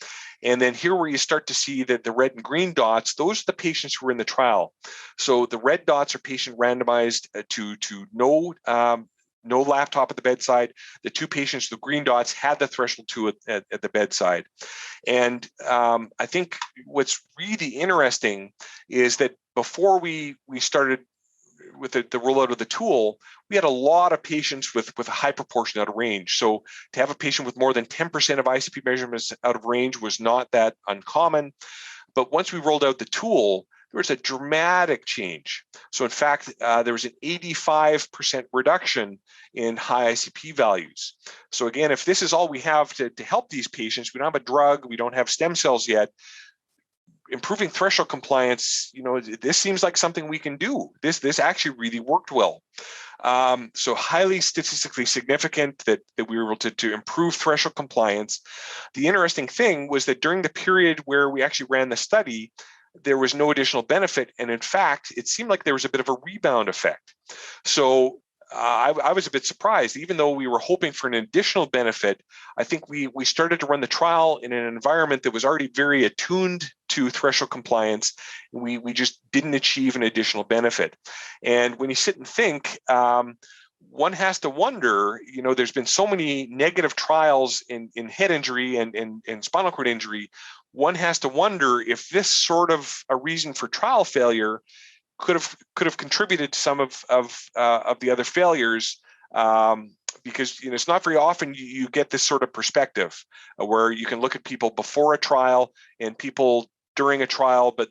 And then here where you start to see that the red and green dots, those are the patients who were in the trial. So the red dots are patient randomized to no laptop at the bedside. The 2 patients, the green dots, had the threshold 2 at the bedside. And I think what's really interesting is that before we started with the rollout of the tool, we had a lot of patients with a high proportion out of range. So to have a patient with more than 10% of ICP measurements out of range was not that uncommon. But once we rolled out the tool, there was a dramatic change. So in fact, there was an 85% reduction in high ICP values. So again, if this is all we have to help these patients, we don't have a drug, we don't have stem cells yet, improving threshold compliance, this seems like something we can do. This actually really worked well. So highly statistically significant that we were able to improve threshold compliance. The interesting thing was that during the period where we actually ran the study, there was no additional benefit. And in fact, it seemed like there was a bit of a rebound effect. So I was a bit surprised. Even though we were hoping for an additional benefit, I think we started to run the trial in an environment that was already very attuned to threshold compliance. We just didn't achieve an additional benefit. And when you sit and think, one has to wonder, there's been so many negative trials in head injury and spinal cord injury. One has to wonder if this sort of a reason for trial failure could have contributed to some of the other failures, because it's not very often you get this sort of perspective where you can look at people before a trial and people during a trial, but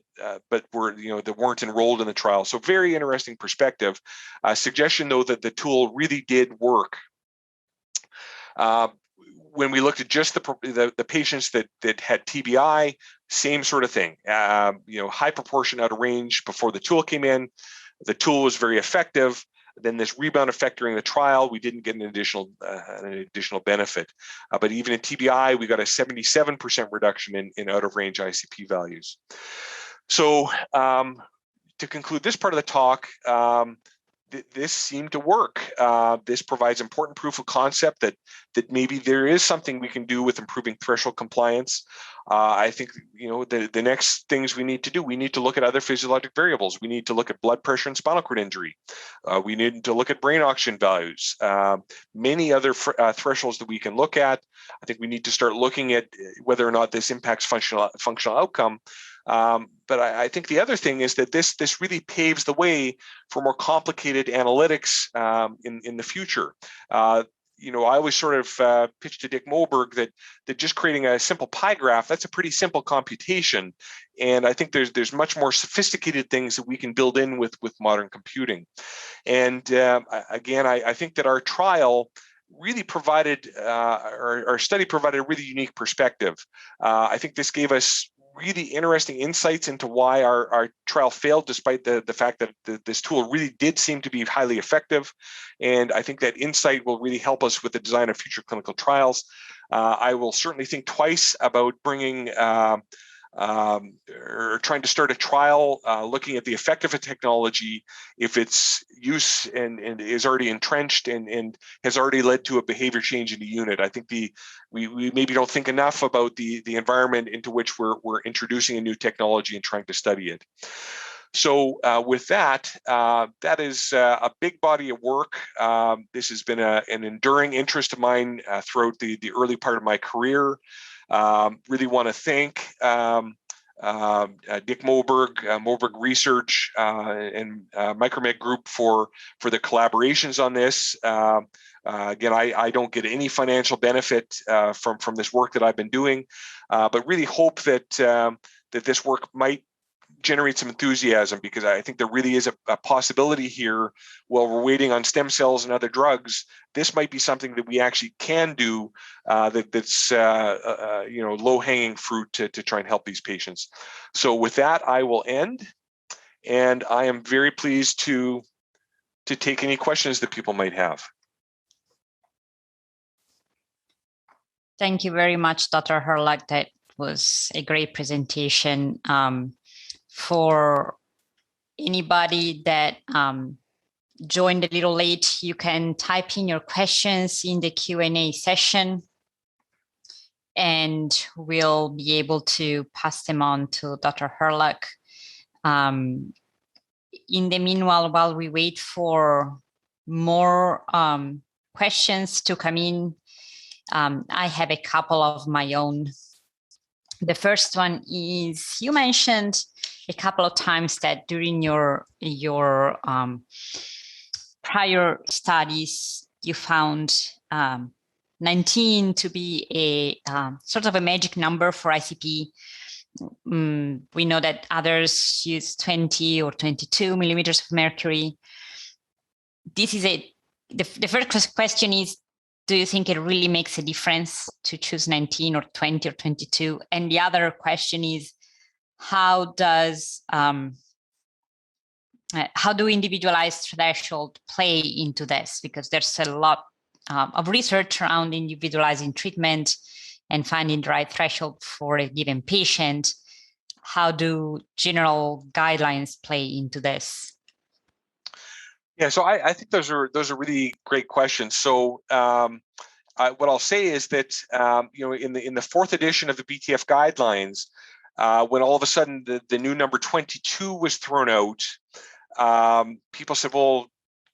were that weren't enrolled in the trial. So very interesting perspective. Suggestion though that the tool really did work. When we looked at just the patients that had TBI, same sort of thing. High proportion out of range before the tool came in. The tool was very effective. Then this rebound effect during the trial, we didn't get an additional benefit. But even in TBI, we got a 77% reduction in out of range ICP values. So to conclude this part of the talk, this seemed to work. This provides important proof of concept that maybe there is something we can do with improving threshold compliance. I think the next things we need to do, we need to look at other physiologic variables. We need to look at blood pressure and spinal cord injury. We need to look at brain oxygen values. Many other thresholds that we can look at. I think we need to start looking at whether or not this impacts functional outcome. But I think the other thing is that this really paves the way for more complicated analytics in the future. I always sort of pitch to Dick Moberg that just creating a simple pie graph, that's a pretty simple computation. And I think there's much more sophisticated things that we can build in with modern computing. And again, I think that our trial really provided, our study provided a really unique perspective. I think this gave us really interesting insights into why our trial failed, despite the fact that this tool really did seem to be highly effective. And I think that insight will really help us with the design of future clinical trials. I will certainly think twice about bringing or trying to start a trial looking at the effect of a technology if its use and is already entrenched and has already led to a behavior change in the unit. I think we maybe don't think enough about the environment into which we're introducing a new technology and trying to study it. So with that, that is a big body of work. This has been an enduring interest of mine throughout the early part of my career. Really want to thank Dick Moberg, Moberg Research, and Micromed Group for the collaborations on this. Again, I don't get any financial benefit from this work that I've been doing, but really hope that that this work might generate some enthusiasm, because I think there really is a possibility here. While we're waiting on stem cells and other drugs, this might be something that we actually can do that's low-hanging fruit to try and help these patients. So with that, I will end, and I am very pleased to take any questions that people might have. Thank you very much, Dr. Herlock. That was a great presentation. For anybody that joined a little late, you can type in your questions in the Q&A session, and we'll be able to pass them on to Dr. Herlock. In the meanwhile, while we wait for more questions to come in, I have a couple of my own. The first one is, you mentioned a couple of times that during your prior studies, you found 19 to be a sort of a magic number for ICP. We know that others use 20 or 22 millimeters of mercury. This is the first question is, do you think it really makes a difference to choose 19 or 20 or 22? And the other question is, how do individualized threshold play into this? Because there's a lot of research around individualizing treatment and finding the right threshold for a given patient. How do general guidelines play into this? Yeah, so I think those are really great questions. So what I'll say is that in the fourth edition of the BTF guidelines, when all of a sudden the new number 22 was thrown out, people said, well,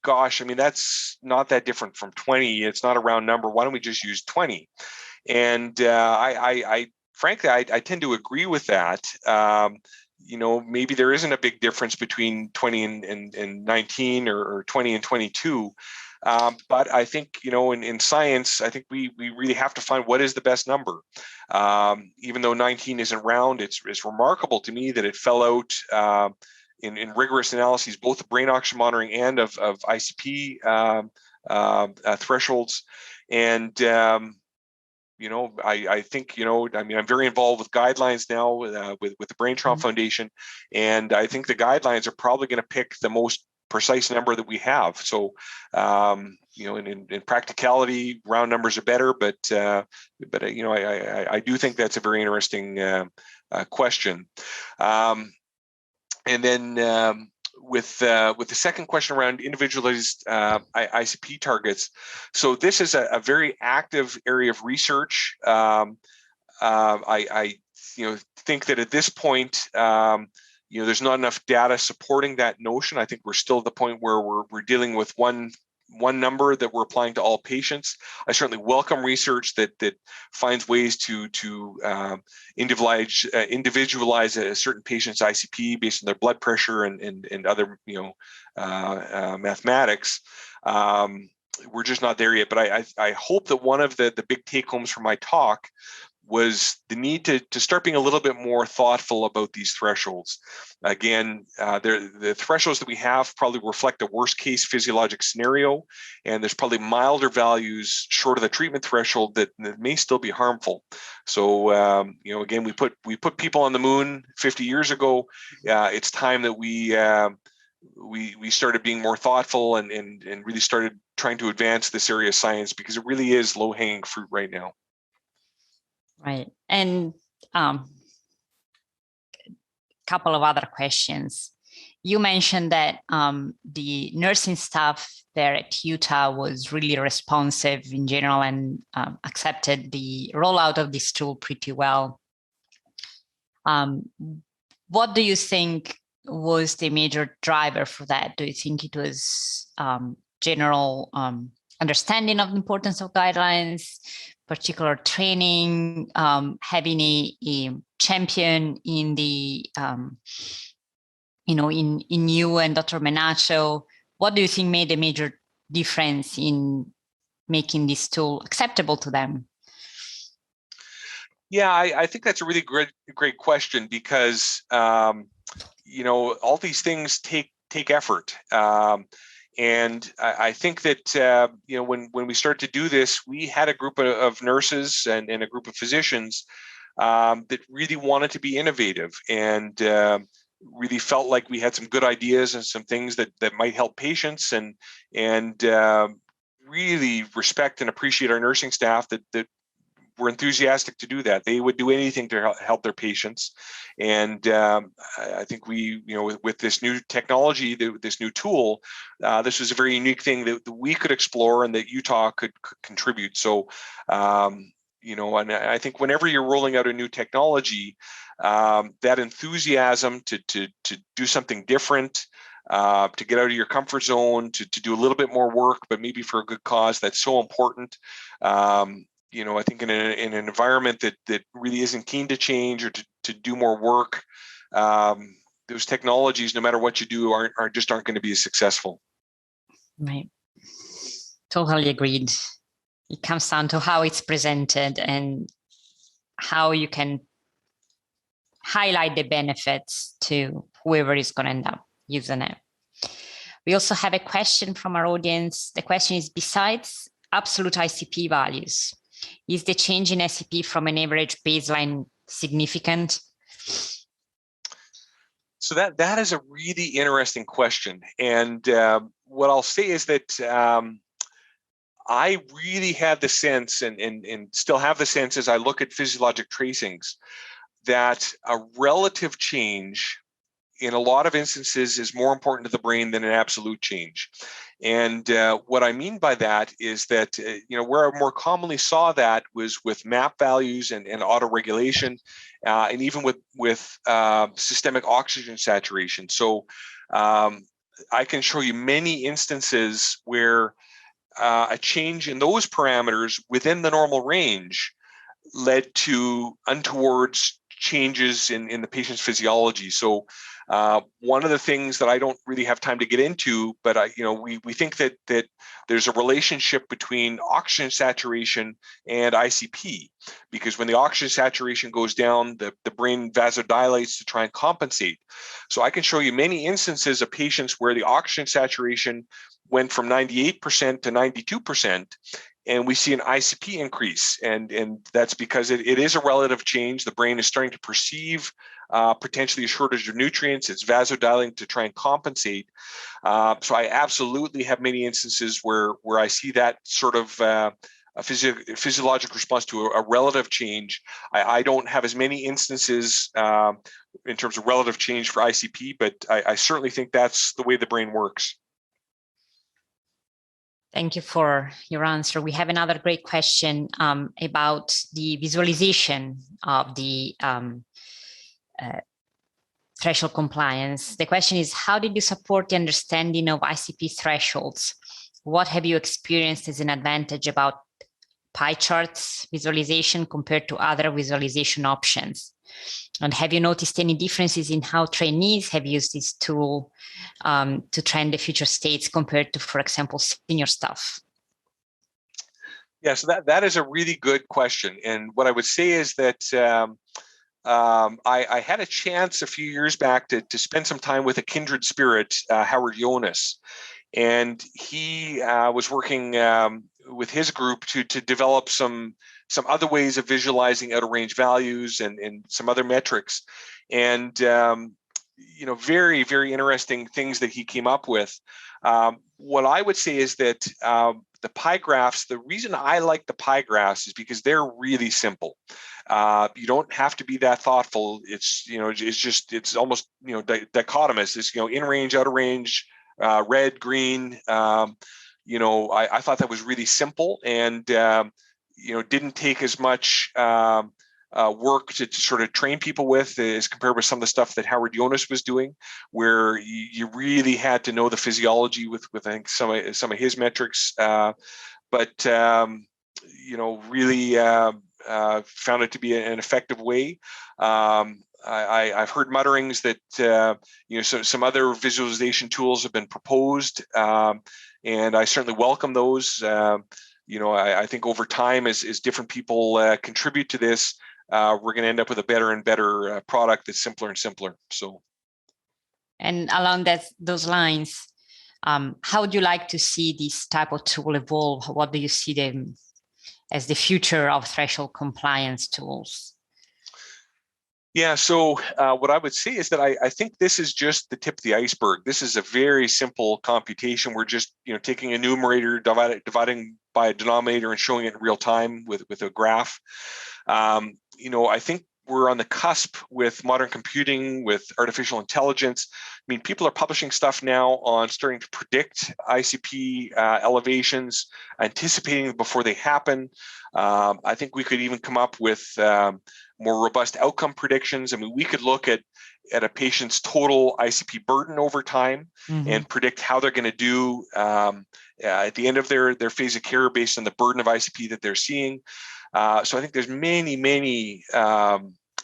gosh, I mean, that's not that different from 20. It's not a round number. Why don't we just use 20? And I frankly, I tend to agree with that. Maybe there isn't a big difference between 20 and 19 or 20 and 22. But I think, in science, I think we really have to find what is the best number. Even though 19 isn't round, it's remarkable to me that it fell out in rigorous analyses, both of brain oxygen monitoring and of ICP thresholds. And I think, I'm very involved with guidelines now with the Brain Trauma Foundation, and I think the guidelines are probably going to pick the most precise number that we have. So, in practicality, round numbers are better, but I do think that's a very interesting question. And then with the second question around individualized ICP targets, so this is a very active area of research. I think that at this point, there's not enough data supporting that notion. I think we're still at the point where we're dealing with one number that we're applying to all patients. I certainly welcome research that finds ways to individualize a certain patient's ICP based on their blood pressure and other mathematics. We're just not there yet. But I hope that one of the big take homes from my talk was the need to start being a little bit more thoughtful about these thresholds. Again, the thresholds that we have probably reflect a worst case physiologic scenario, and there's probably milder values short of the treatment threshold that may still be harmful. So, again, we put people on the moon 50 years ago. It's time that we started being more thoughtful and really started trying to advance this area of science, because it really is low hanging fruit right now. Right. And couple of other questions. You mentioned that the nursing staff there at Utah was really responsive in general and accepted the rollout of this tool pretty well. What do you think was the major driver for that? Do you think it was general understanding of the importance of guidelines, particular training, having a champion in the, in you and Dr. Menacho? What do you think made a major difference in making this tool acceptable to them? Yeah, I think that's a really great question, because all these things take effort. And I think that when we started to do this, we had a group of nurses and a group of physicians that really wanted to be innovative and really felt like we had some good ideas and some things that might help patients, and really respect and appreciate our nursing staff that were enthusiastic to do that. They would do anything to help their patients. And I think we, with this new technology, this new tool, this was a very unique thing that we could explore and that Utah could contribute. So, and I think whenever you're rolling out a new technology, that enthusiasm to do something different, to get out of your comfort zone, to do a little bit more work, but maybe for a good cause, that's so important. I think in an environment that really isn't keen to change or to do more work, those technologies, no matter what you do, aren't going to be as successful. Right. Totally agreed. It comes down to how it's presented and how you can highlight the benefits to whoever is going to end up using it. We also have a question from our audience. The question is, besides absolute ICP values, is the change in SCP from an average baseline significant? So that is a really interesting question. And what I'll say is that I really had the sense and still have the sense as I look at physiologic tracings that a relative change in a lot of instances is more important to the brain than an absolute change. And what I mean by that is that, where I more commonly saw that was with MAP values and autoregulation, and even with systemic oxygen saturation. So I can show you many instances where a change in those parameters within the normal range led to untoward changes in the patient's physiology. So one of the things that I don't really have time to get into, but we think that there's a relationship between oxygen saturation and ICP, because when the oxygen saturation goes down, the brain vasodilates to try and compensate. So I can show you many instances of patients where the oxygen saturation went from 98% to 92%. And we see an ICP increase, and that's because it is a relative change. The brain is starting to perceive potentially a shortage of nutrients. It's vasodilating to try and compensate. So I absolutely have many instances where I see that sort of a physiologic response to a relative change. I don't have as many instances in terms of relative change for ICP, but I certainly think that's the way the brain works. Thank you for your answer. We have another great question about the visualization of the threshold compliance. The question is, how did you support the understanding of ICP thresholds? What have you experienced as an advantage about pie charts visualization compared to other visualization options? And have you noticed any differences in how trainees have used this tool to train the future states compared to, for example, senior staff? Yeah, so that is a really good question. And what I would say is that I had a chance a few years back to spend some time with a kindred spirit, Howard Jonas. And he was working with his group to develop some other ways of visualizing out of range values and some other metrics. And very, very interesting things that he came up with. What I would say is that the pie graphs, the reason I like the pie graphs is because they're really simple. You don't have to be that thoughtful. It's almost dichotomous. It's in range, out of range, red, green. I thought that was really simple and didn't take as much work to sort of train people with as compared with some of the stuff that Howard Jonas was doing, where you really had to know the physiology with I think some of his metrics, but really found it to be an effective way. I've heard mutterings that some other visualization tools have been proposed, and I certainly welcome those. I think over time, as different people contribute to this, we're going to end up with a better and better product that's simpler and simpler. So, and along those lines, how would you like to see this type of tool evolve? What do you see them as the future of threshold compliance tools? Yeah, so what I would say is that I think this is just the tip of the iceberg. This is a very simple computation. We're just taking a numerator, dividing by a denominator, and showing it in real time with a graph. I think we're on the cusp with modern computing, with artificial intelligence. I mean, people are publishing stuff now on starting to predict ICP elevations, anticipating before they happen. I think we could even come up with more robust outcome predictions. I mean, we could look at a patient's total ICP burden over time and predict how they're going to do at the end of their phase of care based on the burden of ICP that they're seeing. So I think there's many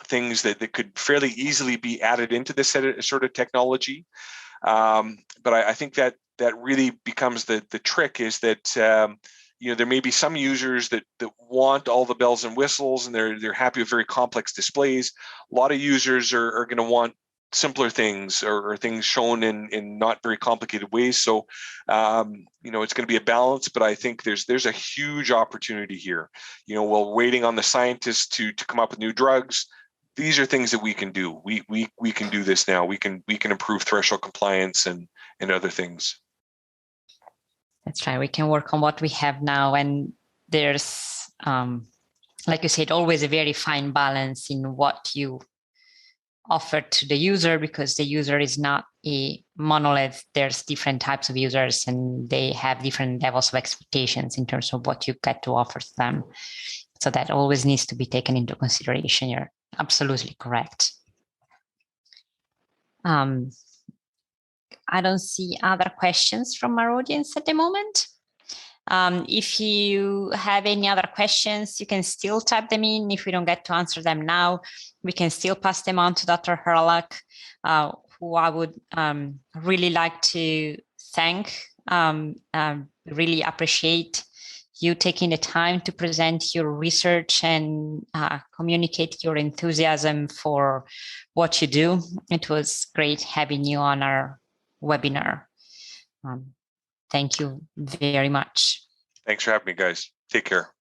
things that could fairly easily be added into this sort of technology. But I think that really becomes the trick is that there may be some users that want all the bells and whistles and they're happy with very complex displays. A lot of users are going to want simpler things or things shown in not very complicated ways. So, it's going to be a balance, but I think there's a huge opportunity here. While waiting on the scientists to come up with new drugs, these are things that we can do. We can do this now. We can improve threshold compliance and other things. That's right. We can work on what we have now, and there's, like you said, always a very fine balance in what you offer to the user, because the user is not a monolith. There's different types of users, and they have different levels of expectations in terms of what you get to offer to them. So that always needs to be taken into consideration. You're absolutely correct. I don't see other questions from our audience at the moment. If you have any other questions, you can still type them in. If we don't get to answer them now, we can still pass them on to Dr. Herlock, who I would really like to thank. Really appreciate you taking the time to present your research and communicate your enthusiasm for what you do. It was great having you on our webinar. Thank you very much. Thanks for having me, guys. Take care.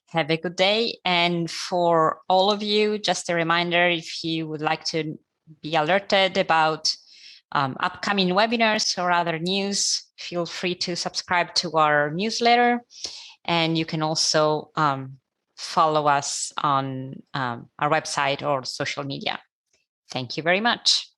Have a good day. And for all of you, just a reminder, if you would like to be alerted about upcoming webinars or other news, feel free to subscribe to our newsletter. And you can also follow us on our website or social media. Thank you very much.